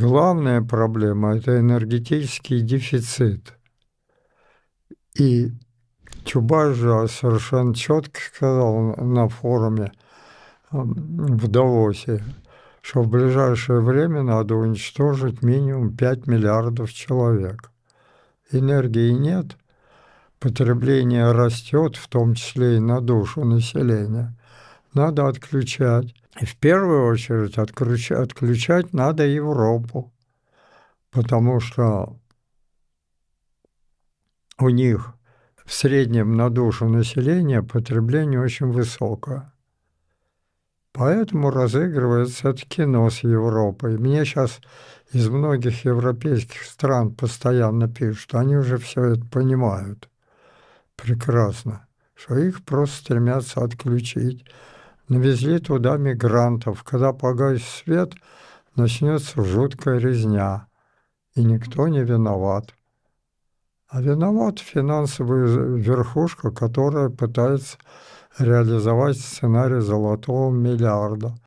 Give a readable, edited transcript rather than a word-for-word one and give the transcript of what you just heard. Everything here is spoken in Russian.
Главная проблема — это энергетический дефицит. И Чубайс же совершенно четко сказал на форуме в Давосе, что в ближайшее время надо уничтожить минимум 5 миллиардов человек. Энергии нет, потребление растет, в том числе и на душу населения. Надо отключать. И в первую очередь отключать надо Европу, потому что у них в среднем на душу населения потребление очень высокое. Поэтому разыгрывается это кино с Европой. Мне сейчас из многих европейских стран постоянно пишут, они уже все это понимают прекрасно, что их просто стремятся отключить. Навезли туда мигрантов. Когда погасит свет, начнется жуткая резня, и никто не виноват. А виновата финансовая верхушка, которая пытается реализовать сценарий золотого миллиарда.